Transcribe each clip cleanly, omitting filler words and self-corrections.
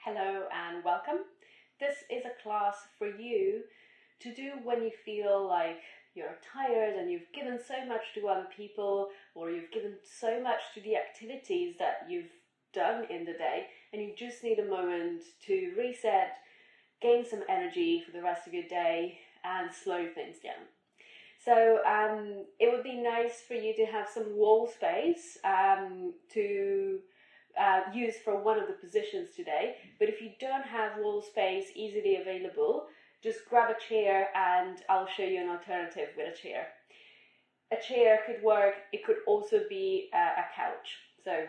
Hello and welcome. This is a class for you to do when you feel like you're tired and you've given so much to other people, or you've given so much to the activities that you've done in the day, and you just need a moment to reset, gain some energy for the rest of your day and slow things down. So it would be nice for you to have some wall space to use for one of the positions today. But if you don't have wall space easily available, just grab a chair and I'll show you an alternative with a chair. A chair could work. It could also be a couch. So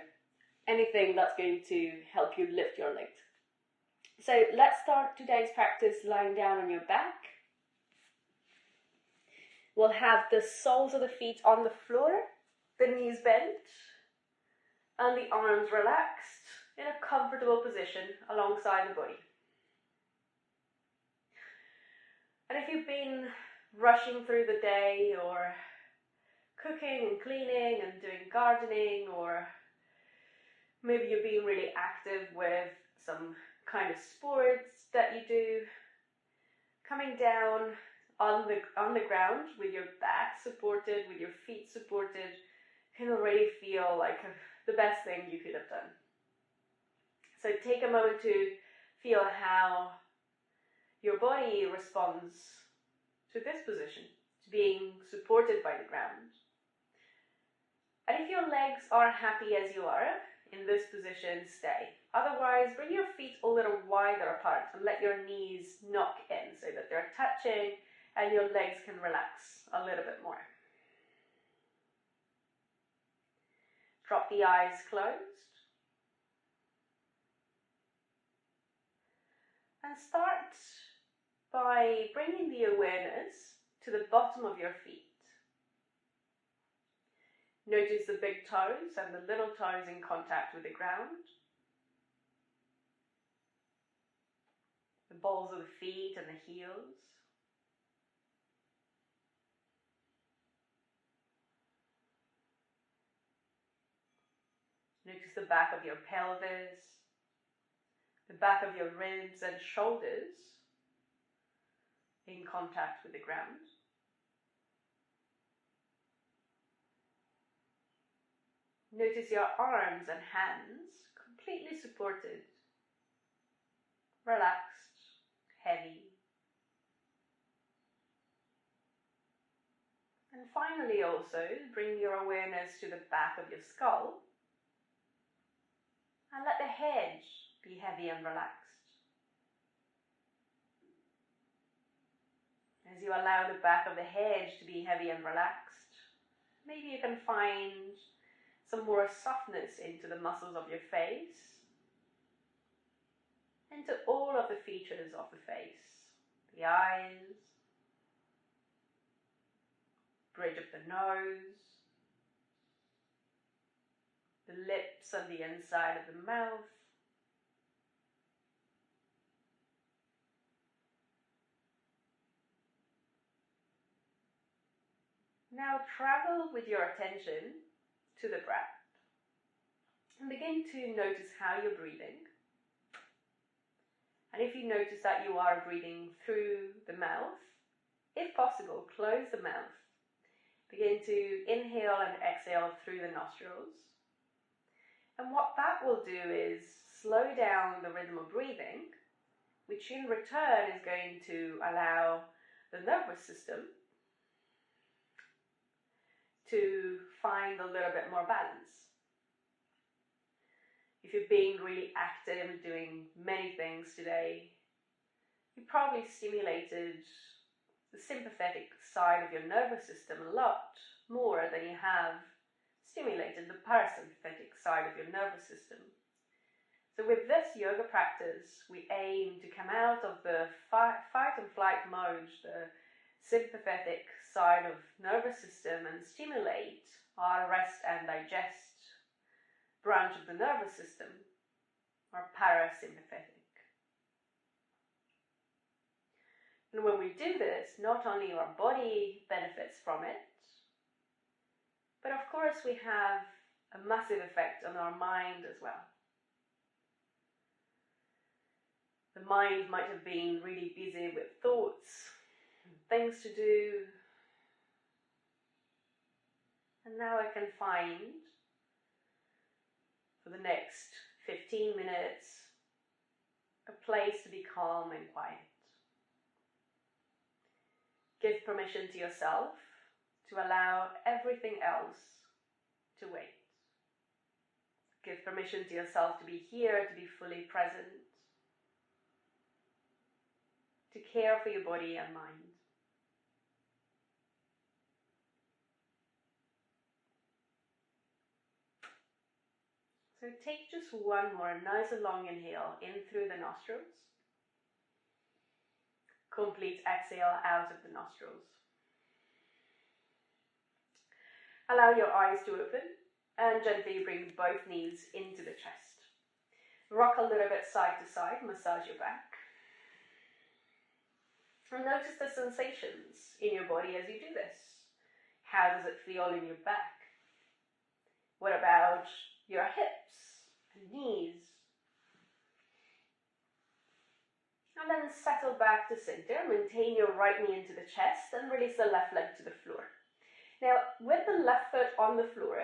anything that's going to help you lift your legs. So let's start today's practice lying down on your back. We'll have the soles of the feet on the floor, the knees bent, and the arms relaxed in a comfortable position alongside the body. And if you've been rushing through the day or cooking and cleaning and doing gardening, or maybe you're being really active with some kind of sports that you do, coming down on the ground with your back supported, with your feet supported, can already feel like the best thing you could have done. So take a moment to feel how your body responds to this position, to being supported by the ground. And if your legs are happy as you are in this position, stay. Otherwise, bring your feet a little wider apart and let your knees knock in so that they're touching and your legs can relax a little bit more. Drop the eyes closed. And start by bringing the awareness to the bottom of your feet. Notice the big toes and the little toes in contact with the ground. The balls of the feet and the heels. Notice the back of your pelvis, the back of your ribs and shoulders in contact with the ground. Notice your arms and hands completely supported, relaxed, heavy. And finally also bring your awareness to the back of your skull. And let the head be heavy and relaxed. As you allow the back of the head to be heavy and relaxed, maybe you can find some more softness into the muscles of your face, into all of the features of the face, the eyes, bridge of the nose, the lips and the inside of the mouth. Now travel with your attention to the breath and begin to notice how you're breathing. And if you notice that you are breathing through the mouth, if possible, close the mouth. Begin to inhale and exhale through the nostrils. And what that will do is slow down the rhythm of breathing, which in return is going to allow the nervous system to find a little bit more balance. If you're being really active and doing many things today, you probably stimulated the sympathetic side of your nervous system a lot more than you have stimulated the parasympathetic side of your nervous system. So with this yoga practice, we aim to come out of the fight and flight mode, the sympathetic side of nervous system, and stimulate our rest and digest branch of the nervous system, our parasympathetic. And when we do this, not only our body benefits from it, but of course we have a massive effect on our mind as well. The mind might have been really busy with thoughts, things to do, and now I can find, for the next 15 minutes, a place to be calm and quiet. Give permission to yourself to allow everything else to wait. Give permission to yourself to be here, to be fully present, to care for your body and mind. So take just one more nice and long inhale in through the nostrils. Complete exhale out of the nostrils. Allow your eyes to open and gently bring both knees into the chest. Rock a little bit side to side, massage your back. And notice the sensations in your body as you do this. How does it feel in your back? What about your hips and knees? And then settle back to center, maintain your right knee into the chest and release the left leg to the floor. Now, with the left foot on the floor,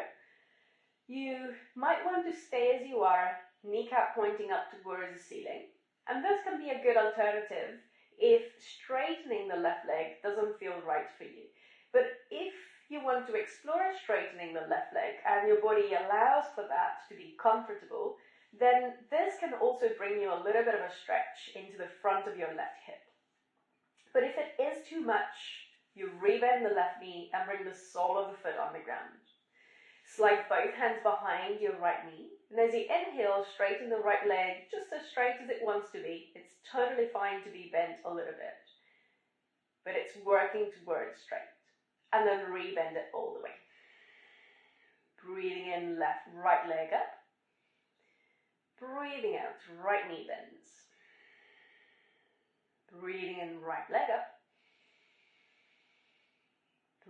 you might want to stay as you are, kneecap pointing up towards the ceiling. And this can be a good alternative if straightening the left leg doesn't feel right for you. But if you want to explore straightening the left leg and your body allows for that to be comfortable, then this can also bring you a little bit of a stretch into the front of your left hip. But if it is too much, you rebend the left knee and bring the sole of the foot on the ground. Slide both hands behind your right knee, and as you inhale, straighten the right leg just as straight as it wants to be. It's totally fine to be bent a little bit, but it's working towards straight. And then rebend it all the way. Breathing in, right leg up. Breathing out, right knee bends. Breathing in, right leg up.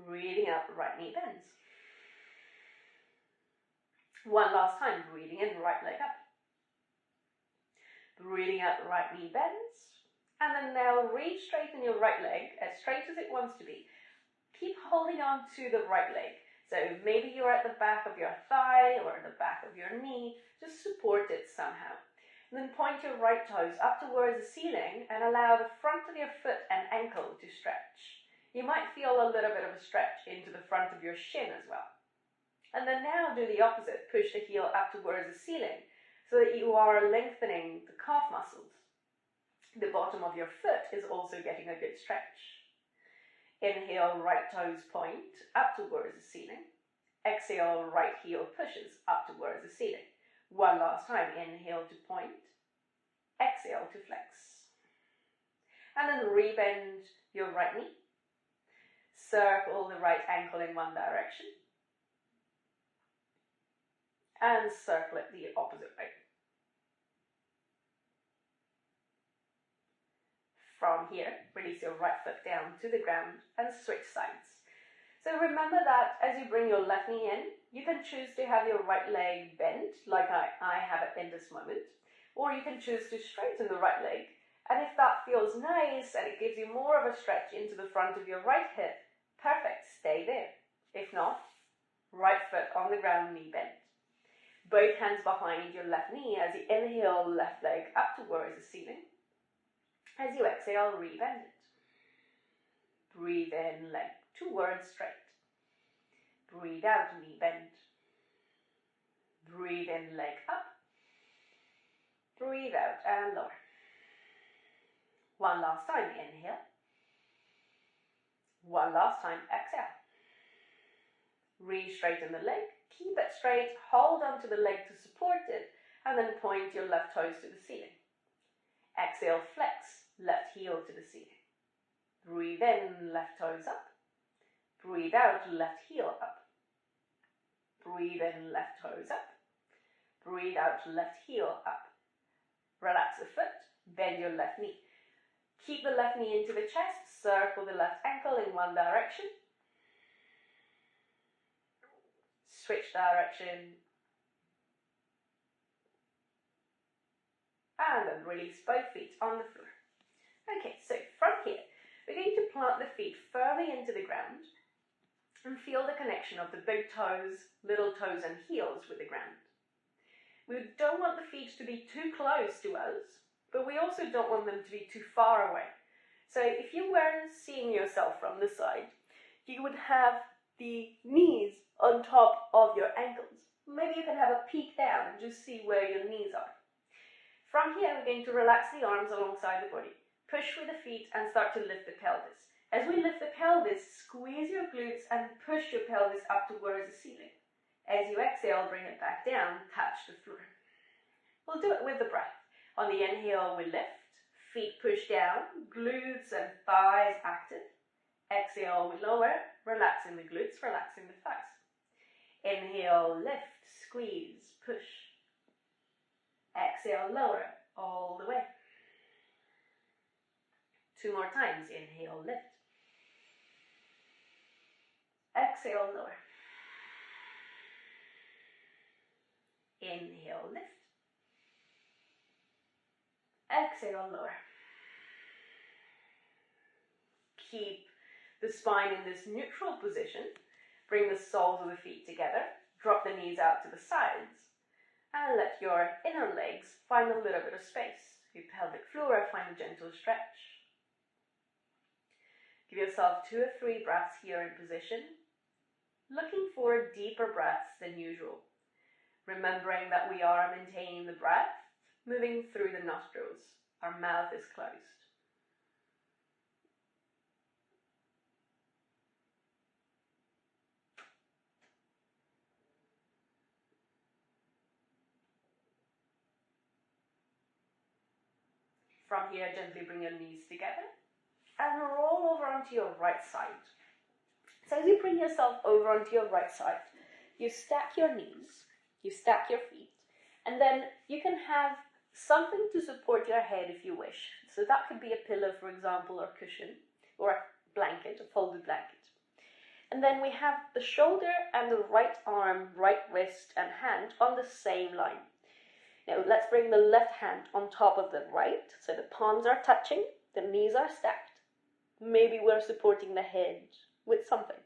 Breathing out, right knee bends. One last time, breathing in, right leg up. Breathing out, right knee bends. And then now re-straighten your right leg as straight as it wants to be. Keep holding on to the right leg. So maybe you're at the back of your thigh or the back of your knee. Just support it somehow. And then point your right toes up towards the ceiling and allow the front of your foot and ankle to stretch. You might feel a little bit of a stretch into the front of your shin as well. And then now do the opposite. Push the heel up towards the ceiling so that you are lengthening the calf muscles. The bottom of your foot is also getting a good stretch. Inhale, right toes point up towards the ceiling. Exhale, right heel pushes up towards the ceiling. One last time, inhale to point. Exhale to flex. And then rebend your right knee. Circle the right ankle in one direction. And circle it the opposite way. From here, release your right foot down to the ground and switch sides. So remember that as you bring your left knee in, you can choose to have your right leg bent, like I have it in this moment, or you can choose to straighten the right leg. And if that feels nice and it gives you more of a stretch into the front of your right hip, perfect, stay there. If not, right foot on the ground, knee bent. Both hands behind your left knee as you inhale, left leg up towards the ceiling. As you exhale, rebend it. Breathe in, leg towards straight. Breathe out, knee bend. Breathe in, leg up. Breathe out and lower. One last time, inhale. One last time, exhale. Re-straighten the leg. Keep it straight. Hold onto the leg to support it. And then point your left toes to the ceiling. Exhale, flex. Left heel to the ceiling. Breathe in, left toes up. Breathe out, left heel up. Breathe in, left toes up. Breathe out, left heel up. Relax the foot, bend your left knee. Keep the left knee into the chest, circle the left ankle in one direction. Switch direction. And then and release both feet on the floor. Okay, so from here, we're going to plant the feet firmly into the ground and feel the connection of the big toes, little toes and heels with the ground. We don't want the feet to be too close to us, but we also don't want them to be too far away. So if you weren't seeing yourself from the side, you would have the knees on top of your ankles. Maybe you can have a peek down and just see where your knees are. From here, we're going to relax the arms alongside the body. Push with the feet and start to lift the pelvis. As we lift the pelvis, squeeze your glutes and push your pelvis up towards the ceiling. As you exhale, bring it back down, touch the floor. We'll do it with the breath. On the inhale, we lift, feet push down, glutes and thighs active. Exhale, we lower, relaxing the glutes, relaxing the thighs. Inhale, lift, squeeze, push. Exhale, lower, all the way. 2 more times. Inhale, lift. Exhale, lower. Inhale, lift. Exhale, lower. Keep the spine in this neutral position. Bring the soles of the feet together. Drop the knees out to the sides. And let your inner legs find a little bit of space. Your pelvic floor, find a gentle stretch. Give yourself 2 or 3 breaths here in position. Looking for deeper breaths than usual. Remembering that we are maintaining the breath, moving through the nostrils. Our mouth is closed. From here, gently bring your knees together and roll over onto your right side. So as you bring yourself over onto your right side, you stack your knees, you stack your feet, and then you can have something to support your head if you wish. So that could be a pillow, for example, or cushion, or a blanket, a folded blanket. And then we have the shoulder and the right arm, right wrist and hand on the same line. Now let's bring the left hand on top of the right, so the palms are touching, the knees are stacked. Maybe we're supporting the head with something.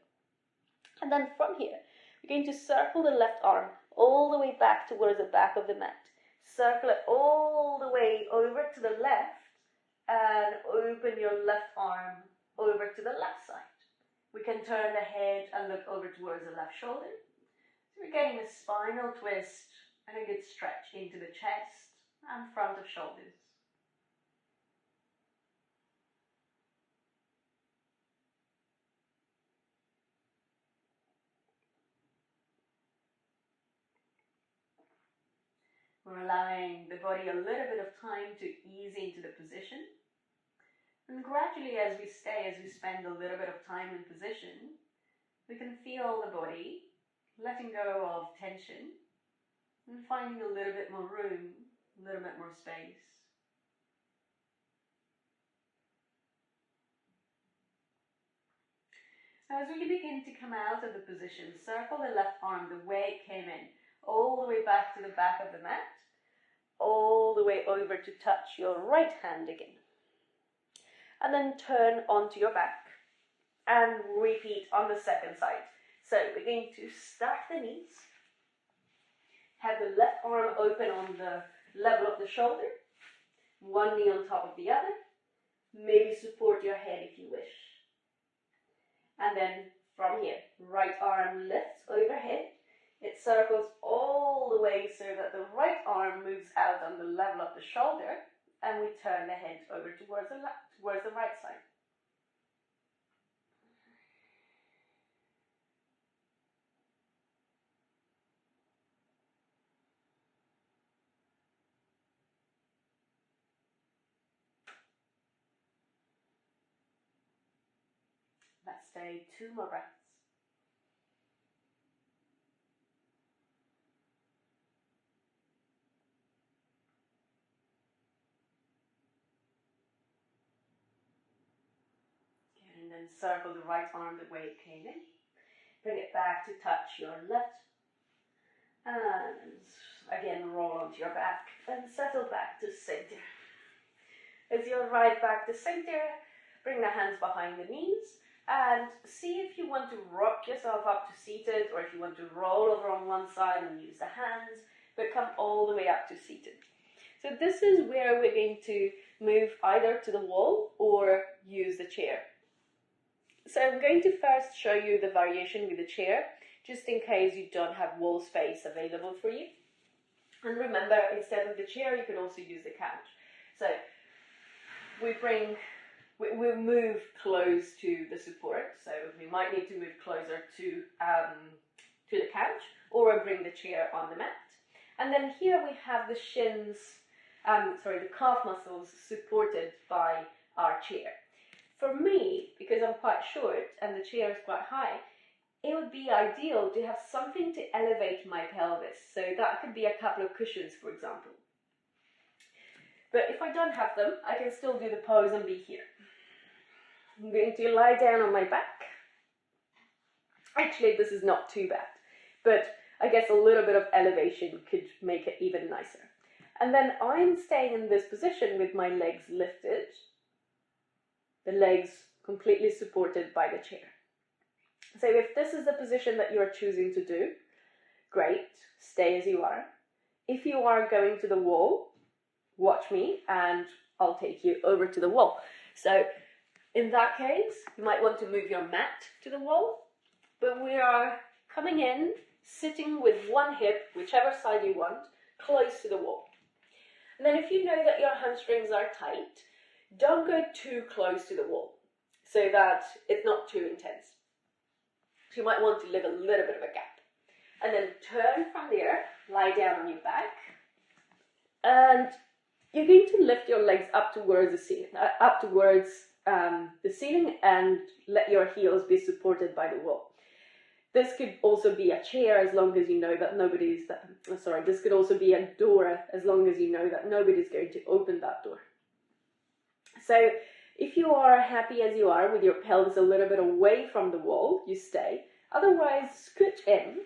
And then from here, we're going to circle the left arm all the way back towards the back of the mat. Circle it all the way over to the left and open your left arm over to the left side. We can turn the head and look over towards the left shoulder. So we're getting a spinal twist and a good stretch into the chest and front of shoulders. We're allowing the body a little bit of time to ease into the position. And gradually as we spend a little bit of time in position, we can feel the body letting go of tension and finding a little bit more room, a little bit more space. As we begin to come out of the position, circle the left arm the way it came in, all the way back to the back of the mat, all the way over to touch your right hand again. And then turn onto your back and repeat on the second side. So we're going to stack the knees, have the left arm open on the level of the shoulder, one knee on top of the other, maybe support your head if you wish. And then from here, right arm lifts overhead. It circles all the way so that the right arm moves out on the level of the shoulder, and we turn the head over towards the right side. Let's stay 2 more breaths. And then circle the right arm the way it came in. Bring it back to touch your left. And again, roll onto your back and settle back to center. As you arrive back to center, bring the hands behind the knees and see if you want to rock yourself up to seated, or if you want to roll over on one side and use the hands, but come all the way up to seated. So this is where we're going to move either to the wall or use the chair. So I'm going to first show you the variation with the chair, just in case you don't have wall space available for you. And remember, instead of the chair, you could also use the couch. So we'll move close to the support, so we might need to move closer to the couch, or we'll bring the chair on the mat. And then here we have the shins, the calf muscles supported by our chair. For me, because I'm quite short and the chair is quite high, it would be ideal to have something to elevate my pelvis. So that could be a couple of cushions, for example. But if I don't have them, I can still do the pose and be here. I'm going to lie down on my back. Actually, this is not too bad, but I guess a little bit of elevation could make it even nicer. And then I'm staying in this position with my legs lifted, the legs completely supported by the chair. So if this is the position that you're choosing to do, great, stay as you are. If you are going to the wall, watch me and I'll take you over to the wall. So in that case, you might want to move your mat to the wall, but we are coming in, sitting with one hip, whichever side you want, close to the wall. And then if you know that your hamstrings are tight, don't go too close to the wall so that it's not too intense. So you might want to leave a little bit of a gap. And then turn from there, lie down on your back, and you're going to lift your legs up towards the ceiling, and let your heels be supported by the wall. This could also be a chair, as long as you know that this could also be a door, as long as you know that nobody's going to open that door. So if you are happy as you are with your pelvis a little bit away from the wall, you stay. Otherwise, scoot in.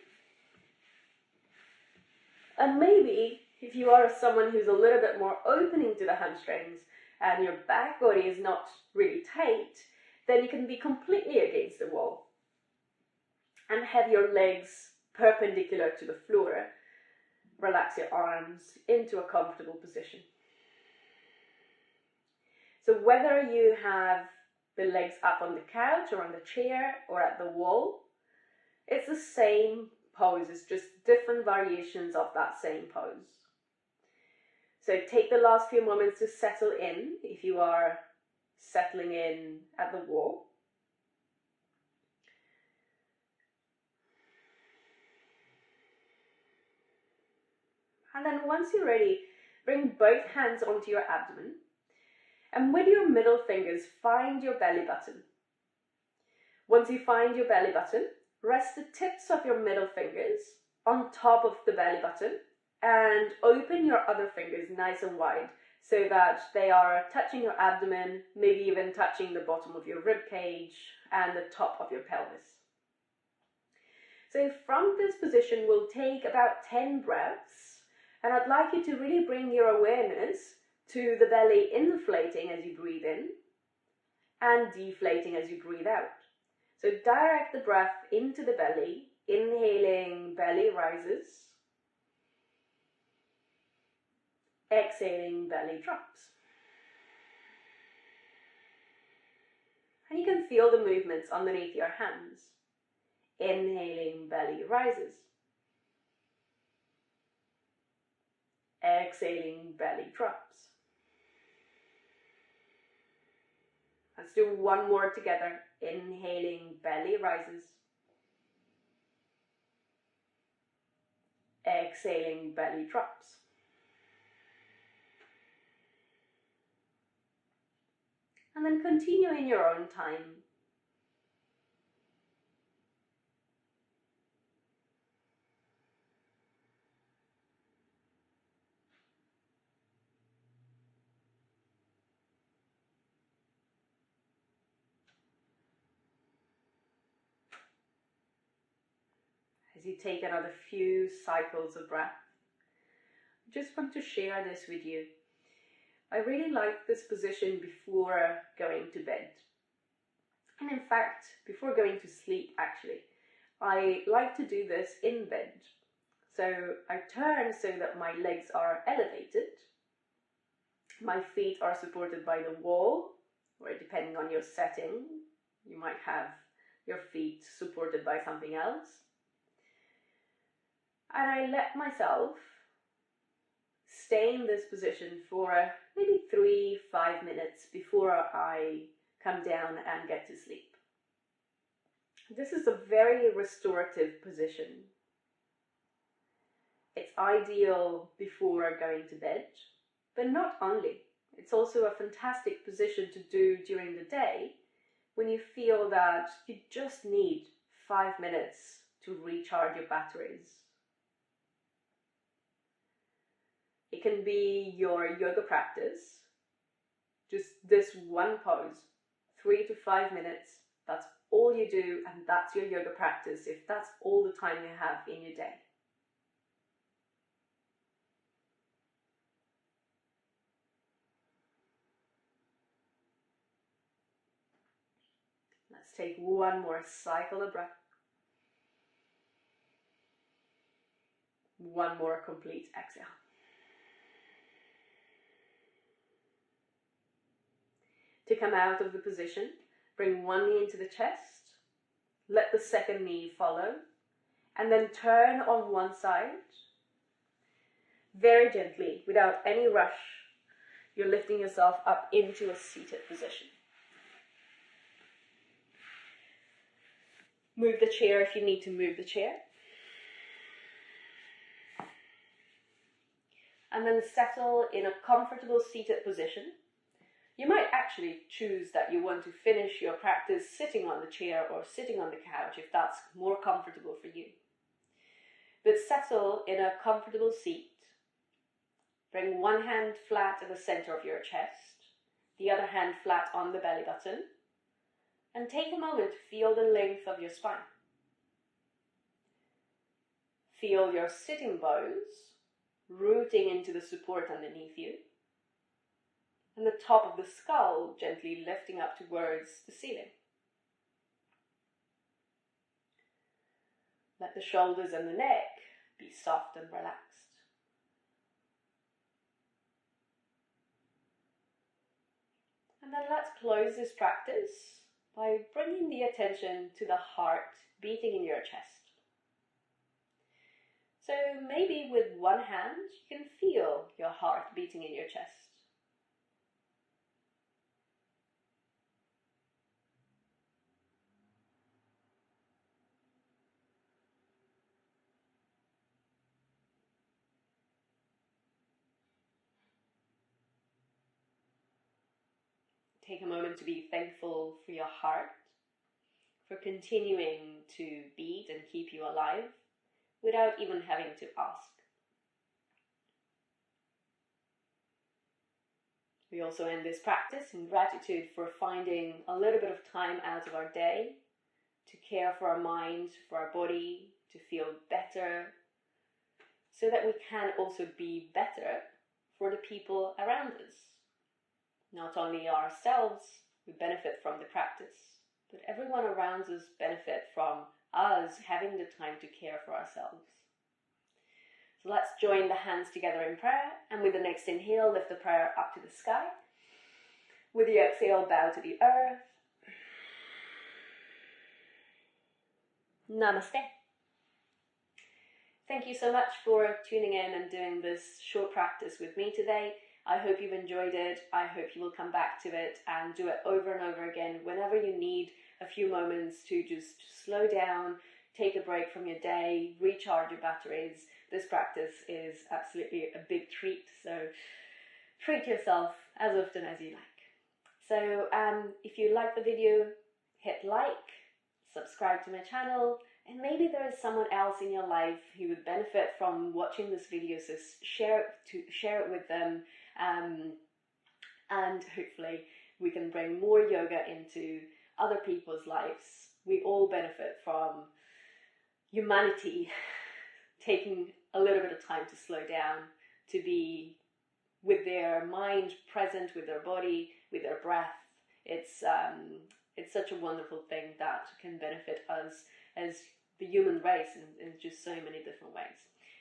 And maybe if you are someone who's a little bit more opening to the hamstrings and your back body is not really tight, then you can be completely against the wall and have your legs perpendicular to the floor. Relax your arms into a comfortable position. So whether you have the legs up on the couch or on the chair or at the wall, it's the same pose, it's just different variations of that same pose. So take the last few moments to settle in, if you are settling in at the wall. And then once you're ready, bring both hands onto your abdomen. And with your middle fingers, find your belly button. Once you find your belly button, rest the tips of your middle fingers on top of the belly button and open your other fingers nice and wide so that they are touching your abdomen, maybe even touching the bottom of your rib cage and the top of your pelvis. So from this position, we'll take about 10 breaths, and I'd like you to really bring your awareness to the belly inflating as you breathe in and deflating as you breathe out. So direct the breath into the belly, inhaling, belly rises, exhaling, belly drops. And you can feel the movements underneath your hands. Inhaling, belly rises. Exhaling, belly drops. Let's do one more together. Inhaling, belly rises. Exhaling, belly drops. And then continue in your own time. As you take another few cycles of breath, I just want to share this with you. I really like this position before going to bed. And in fact, before going to sleep actually, I like to do this in bed. So I turn so that my legs are elevated, my feet are supported by the wall, or depending on your setting, you might have your feet supported by something else. And I let myself stay in this position for maybe 3-5 minutes before I come down and get to sleep. This is a very restorative position. It's ideal before going to bed, but not only. It's also a fantastic position to do during the day when you feel that you just need 5 minutes to recharge your batteries. It can be your yoga practice, just this one pose, 3 to 5 minutes. That's all you do, and that's your yoga practice if that's all the time you have in your day. Let's take one more cycle of breath. One more complete exhale. To come out of the position, bring one knee into the chest, let the second knee follow, and then turn on one side. Very gently, without any rush, you're lifting yourself up into a seated position. Move the chair if you need to move the chair. And then settle in a comfortable seated position. You might actually choose that you want to finish your practice sitting on the chair or sitting on the couch if that's more comfortable for you. But settle in a comfortable seat. Bring one hand flat in the center of your chest, the other hand flat on the belly button, and take a moment to feel the length of your spine. Feel your sitting bones rooting into the support underneath you, and the top of the skull gently lifting up towards the ceiling. Let the shoulders and the neck be soft and relaxed. And then let's close this practice by bringing the attention to the heart beating in your chest. So maybe with one hand you can feel your heart beating in your chest. Take a moment to be thankful for your heart, for continuing to beat and keep you alive without even having to ask. We also end this practice in gratitude for finding a little bit of time out of our day to care for our mind, for our body, to feel better, so that we can also be better for the people around us. Not only ourselves, we benefit from the practice, but everyone around us benefit from us having the time to care for ourselves. So let's join the hands together in prayer, and with the next inhale, lift the prayer up to the sky. With the exhale, bow to the earth. Namaste. Thank you so much for tuning in and doing this short practice with me today. I hope you've enjoyed it. I hope you will come back to it and do it over and over again whenever you need a few moments to just slow down, take a break from your day, recharge your batteries. This practice is absolutely a big treat, so treat yourself as often as you like. So if you like the video, hit like, subscribe to my channel, and maybe there is someone else in your life who would benefit from watching this video, so share it with them, and hopefully we can bring more yoga into other people's lives. We all benefit from humanity taking a little bit of time to slow down, to be with their mind present, with their body, with their breath. It's such a wonderful thing that can benefit us as the human race in just so many different ways.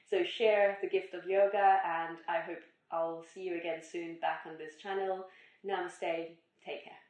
So share the gift of yoga, and I hope I'll see you again soon back on this channel. Namaste, take care.